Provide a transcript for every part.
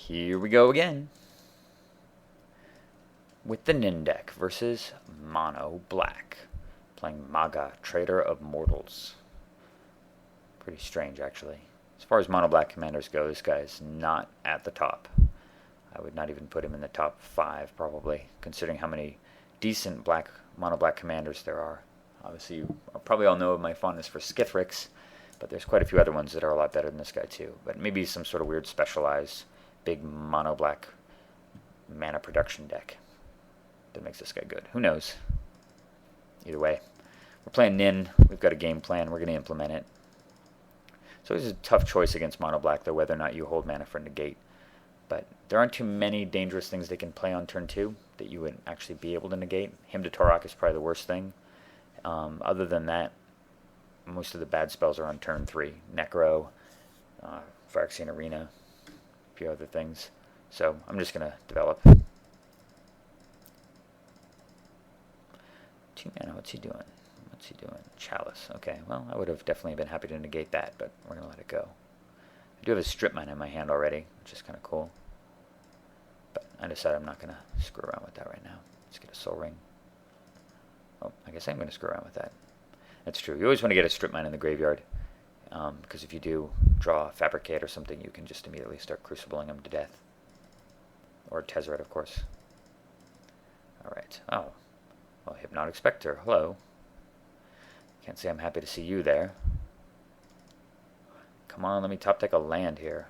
Here we go again. With the Nin deck versus Mono Black. Playing Maga, Trader of Mortals. Pretty strange, actually. As far as Mono Black commanders go, this guy is not at the top. I would not even put him in the top 5, probably, considering how many decent Mono Black commanders there are. Obviously, you probably all know of my fondness for Skithrix, but there's quite a few other ones that are a lot better than this guy, too. But maybe some sort of weird specialized, big Mono Black mana production deck that makes this guy good. Who knows? Either way, we're playing Nin. We've got a game plan. We're going to implement it. So it's a tough choice against Mono Black, though, whether or not you hold mana for negate. But there aren't too many dangerous things they can play on turn 2 that you would actually be able to negate. Hymn to Torok is probably the worst thing. Other than that, most of the bad spells are on turn 3. Necro, Phyrexian Arena, a few other things. So I'm just going to develop. 2 mana, what's he doing? What's he doing? Chalice. Okay, well, I would have definitely been happy to negate that, but we're going to let it go. I do have a strip mine in my hand already, which is kind of cool. But I decided I'm not going to screw around with that right now. Let's get a Soul Ring. Oh, I guess I'm going to screw around with that. That's true. You always want to get a strip mine in the graveyard, because if you do draw a Fabricate or something, you can just immediately start crucibling them to death. Or Tezzeret, of course. Alright. Oh. Well, Hypnotic Specter. Hello. Can't say I'm happy to see you there. Come on, let me top deck a land here.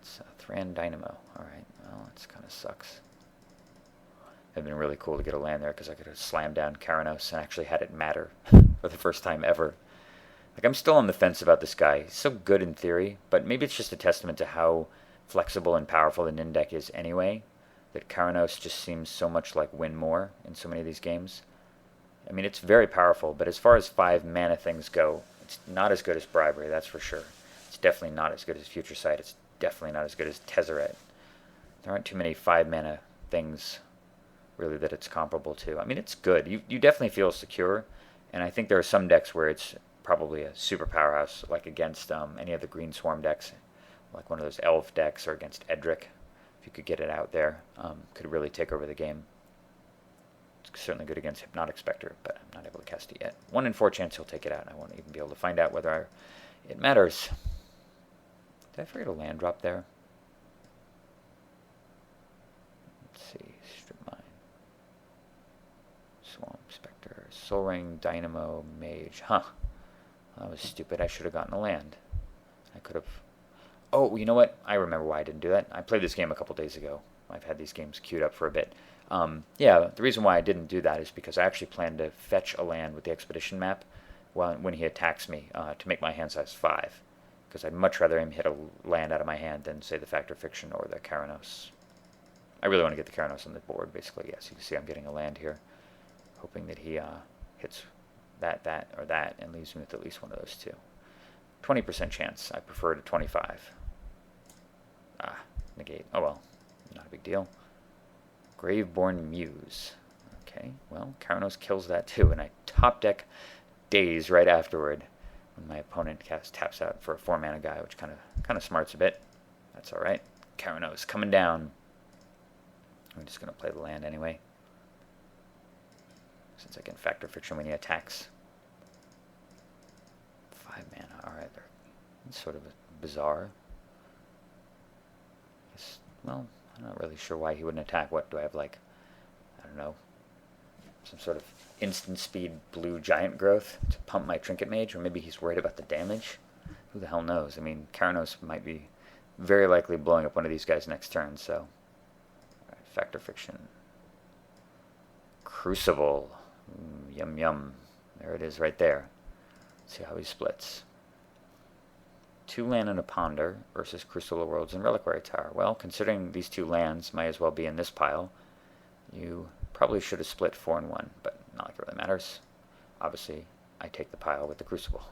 It's Thran Dynamo. Alright, well, that kind of sucks. It would have been really cool to get a land there because I could have slammed down Karanos and actually had it matter for the first time ever. Like, I'm still on the fence about this guy. He's so good in theory, but maybe it's just a testament to how flexible and powerful the Nin deck is anyway, that Karanos just seems so much like Win More in so many of these games. I mean, it's very powerful, but as far as 5 mana things go, it's not as good as Bribery, that's for sure. It's definitely not as good as Future Sight. It's definitely not as good as Tezzeret. There aren't too many 5 mana things, really, that it's comparable to. I mean, it's good. You definitely feel secure, and I think there are some decks where it's probably a super powerhouse, like against any of the Green Swarm decks, like one of those Elf decks, or against Edric. If you could get it out there, could really take over the game. It's certainly good against Hypnotic Specter, but I'm not able to cast it yet. 1 in 4 chance he'll take it out, and I won't even be able to find out whether it matters. Did I forget a land drop there? Let's see. Strip Mine. Swamp Specter. Soul Ring, Dynamo, Mage. Huh. That was stupid. I should have gotten a land. I could have... Oh, you know what? I remember why I didn't do that. I played this game a couple days ago. I've had these games queued up for a bit. Yeah, the reason why I didn't do that is because I actually planned to fetch a land with the Expedition map when he attacks me to make my hand size 5. Because I'd much rather him hit a land out of my hand than, say, the Factor Fiction or the Karanos. I really want to get the Karanos on the board, basically. Yes, you can see I'm getting a land here. Hoping that he hits that, or that, and leaves me with at least one of those two. 20% chance. I prefer to 25. Negate. Oh well, not a big deal. Graveborn Muse. Okay, well, Karanos kills that too, and I top deck Daze right afterward when my opponent taps out for a 4 mana guy, which kind of smarts a bit. That's all right. Karanos coming down. I'm just gonna play the land anyway, since I can Factor Fiction when he attacks. 5 mana. All right, it's sort of bizarre. Well, I'm not really sure why he wouldn't attack. What, do I have, like, I don't know, some sort of instant speed blue giant growth to pump my Trinket Mage? Or maybe he's worried about the damage? Who the hell knows? I mean, Karanos might be very likely blowing up one of these guys next turn, so. Alright, Factor Fiction. Crucible. Yum yum. There it is right there. Let's see how he splits. 2 land and a Ponder versus Crucible of Worlds and Reliquary Tower. Well, considering these 2 lands might as well be in this pile, you probably should have split 4 and 1, but not like it really matters. Obviously, I take the pile with the Crucible.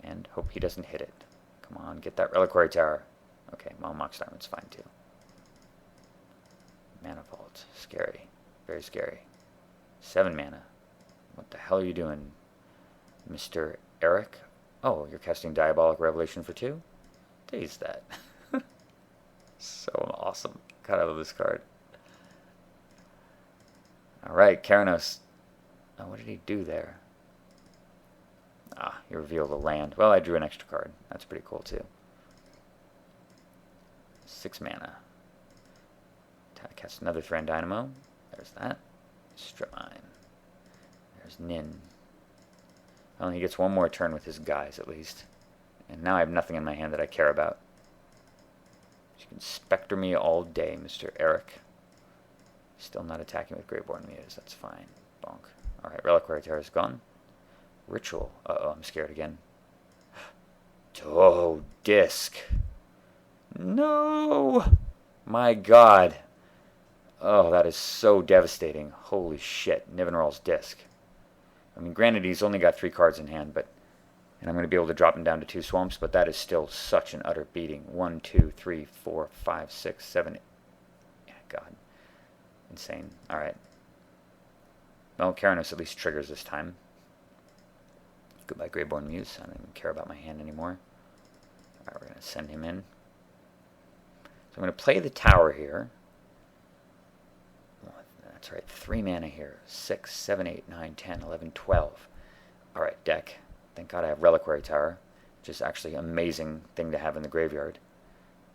And hope he doesn't hit it. Come on, get that Reliquary Tower. Okay, well, Mox Diamond's fine too. Mana Vault. Scary. Very scary. 7 mana. What the hell are you doing, Mr. Eric? Oh, you're casting Diabolic Revelation for 2? Taste that. So awesome. God, I love this card. Alright, Keranos. Oh, what did he do there? Ah, he revealed a land. Well, I drew an extra card. That's pretty cool, too. 6 mana. Cast another Thran Dynamo. There's that. Strip Mine. There's Nin. Well, he gets one more turn with his guys, at least. And now I have nothing in my hand that I care about. You can specter me all day, Mr. Eric. Still not attacking with Greyborn Muse. That's fine. Bonk. Alright, Reliquary Terror is gone. Ritual. Uh-oh, I'm scared again. Oh, disc. No! My god. Oh, that is so devastating. Holy shit. Nivenral's disc. I mean, granted, he's only got 3 cards in hand, but... And I'm going to be able to drop him down to 2 swamps, but that is still such an utter beating. 1, 2, 3, 4, 5, 6, 7... Yeah, god. Insane. Alright. Well, Keranos at least triggers this time. Goodbye, Greyborn Muse. I don't even care about my hand anymore. Alright, we're going to send him in. So I'm going to play the tower here. That's right, 3 mana here. 6, 7, 8, 9, 10, 11, 12. Alright, deck. Thank God I have Reliquary Tower, which is actually an amazing thing to have in the graveyard,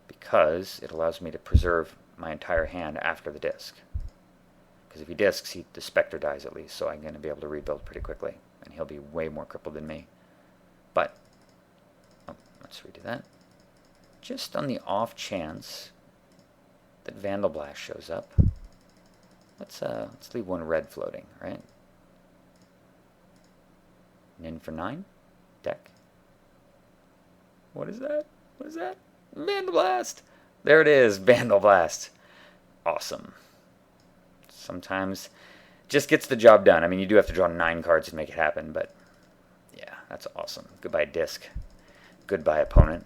because it allows me to preserve my entire hand after the disc. Because if he discs, the Spectre dies at least, so I'm going to be able to rebuild pretty quickly, and he'll be way more crippled than me. But, let's redo that. Just on the off chance that Vandal Blast shows up, let's leave 1 red floating, right? Nin for 9. Deck. What is that? What is that? Vandal Blast! There it is, Vandal Blast. Awesome. Sometimes just gets the job done. I mean, you do have to draw 9 cards to make it happen, but yeah, that's awesome. Goodbye, disc. Goodbye, opponent.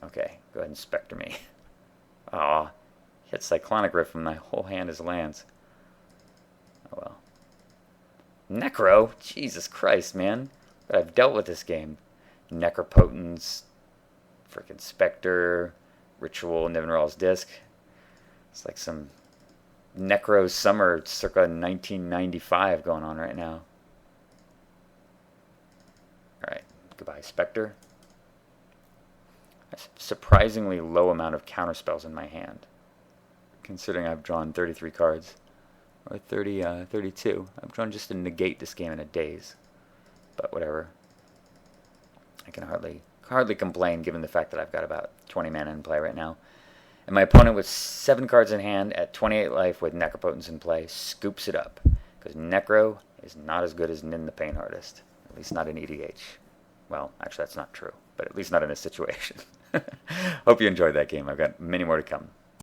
Okay, go ahead and Spectre me. Aw, hit Cyclonic Rift when my whole hand is lands. Oh well. Necro? Jesus Christ, man. But I've dealt with this game. Necropotence, frickin' Spectre, Ritual, Nivenral's Disc. It's like some Necro Summer circa 1995 going on right now. Alright, goodbye, Spectre. A surprisingly low amount of counterspells in my hand, considering I've drawn 33 cards. Or 32. I've drawn just to negate this game in a daze. But whatever. I can hardly complain given the fact that I've got about 20 mana in play right now. And my opponent with 7 cards in hand at 28 life with Necropotence in play scoops it up. Because Necro is not as good as Nin the Pain Artist. At least not in EDH. Well, actually that's not true. But at least not in this situation. Hope you enjoyed that game. I've got many more to come.